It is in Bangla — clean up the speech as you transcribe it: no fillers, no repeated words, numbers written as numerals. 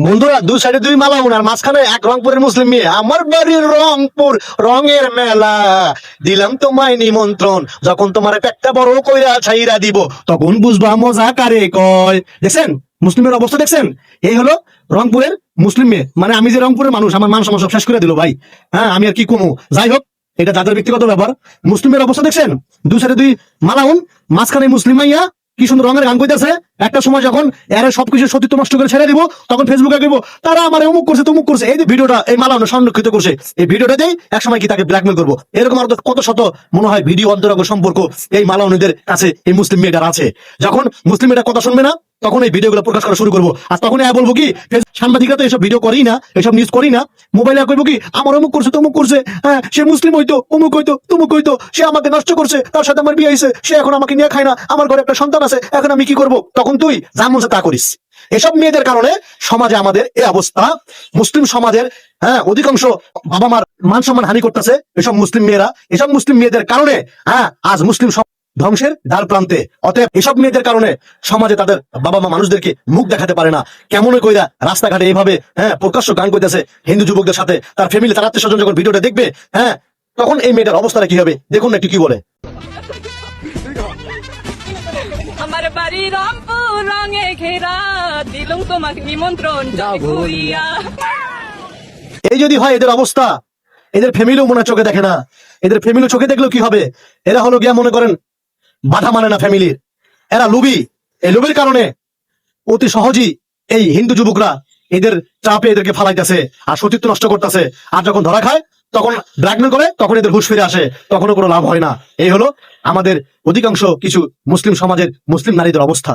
বন্ধুরা দুই সাইডে দুই মালা আর মাঝখানে এক রংপুরের মুসলিম মেয়ে, আমার বাড়ির রংপুর রঙের মেলা, দিলাম তোমায় নিমন্ত্রণ, যখন তোমার পেটটা বড় কইরা ছাইরা দিব তখন বুঝবা মজা কারে কয়। দেখছেন মুসলিমের অবস্থা, দেখছেন? এই হলো রংপুরের মুসলিম মেয়ে। মানে আমি যে রংপুরের মানুষ, আমার মান সম্মান সব শেষ করে দিল ভাই। হ্যাঁ, আমি আর কি কমু, যাই হোক এটা তাদের ব্যক্তিগত ব্যাপার। মুসলিমের অবস্থা দেখছেন, দুই সাইডে দুই মালাউন, মাঝখানে মুসলিম মাইয়া কি সুন্দর রঙের গান কইতেছে। একটা সময় যখন এরা সবকিছু সতীত্ব নষ্ট করে ছেড়ে দিব, তখন ফেসবুকে কইব তারা আমার অমুক করছে তমুক করছে। এই যে ভিডিওটা এই মালাউন সংরক্ষিত করছে, এই ভিডিওটাতেই এক সময় কি তাকে ব্ল্যাকমেল করবো, এরকম আরো কত শত মনে হয় ভিডিও অন্তরঙ্গ সম্পর্ক এই মালাউনদের কাছে এই মুসলিম মেয়েটার আছে। যখন মুসলিম মেয়েটার কথা শুনবে না, তখন এই ভিডিওগুলো প্রকাশ করা শুরু করবো। আর তখন বলবো কি, সাংবাদিকরা তো এসব ভিডিও করি না, এসব নিউজ করি না, মোবাইলে কইবো কি আমার অমুক করছে তমুক করছে, হ্যাঁ সে মুসলিম হইতো অমুক হইতো তমুক হইতো, সে আমাকে নষ্ট করছে, তার সাথে আমার বিয়ে হয়েছে, সে এখন আমাকে নিয়ে খায় না, আমার ঘরে একটা সন্তান আছে, এখন আমি কি করব? তখন তুই যা মন চায় তা করিস। এসব মেয়েদের কারণে সমাজে আমাদের এই অবস্থা। মুসলিম সমাজের অধিকাংশ বাবা মার মান সম্মান হানি করতেছে এসব মুসলিম মেয়েরা। এসব মুসলিম মেয়েদের কারণে আজ মুসলিম ধ্বংসের দ্বার প্রান্তে। অতএব এসব মেয়েদের কারণে সমাজে তাদের বাবা মা মানুষদেরকে মুখ দেখাতে পারে না। কেমন কইরা রাস্তাঘাটে এইভাবে প্রকাশ্য গান কইতেছে হিন্দু যুবকদের সাথে, তার ফ্যামিলি তার আত্মীয় স্বজন যখন ভিডিওটা দেখবে, তখন এই মেয়েটার অবস্থাটা কি হবে দেখুন না একটু কি বলে। আমার বাড়ি রংপুর রঙে ঘেরা, দিলুম তোমাকে নিমন্ত্রণ ঘুরিয়া। এই যদি হয় এদের অবস্থা, এদের ফ্যামিলিও মনে চোখে দেখে না। এদের ফ্যামিলি চোখে দেখলেও কি হবে? এরা হলো গিয়া মনে করেন বাধা মানে না ফ্যামিলির, এরা লুবি। এই লুবির কারণে অতি সহজেই এই হিন্দু যুবকরা এদের চাপে এদেরকে ফালাইতেছে আর সতীত্ব নষ্ট করতেছে। আর যখন ধরা খায় তখন ব্ল্যাকমেল করে, তখন এদের হুঁশ ফিরে আসে, তখনও কোনো লাভ হয় না। এই হলো আমাদের অধিকাংশ কিছু মুসলিম সমাজের মুসলিম নারীদের অবস্থা।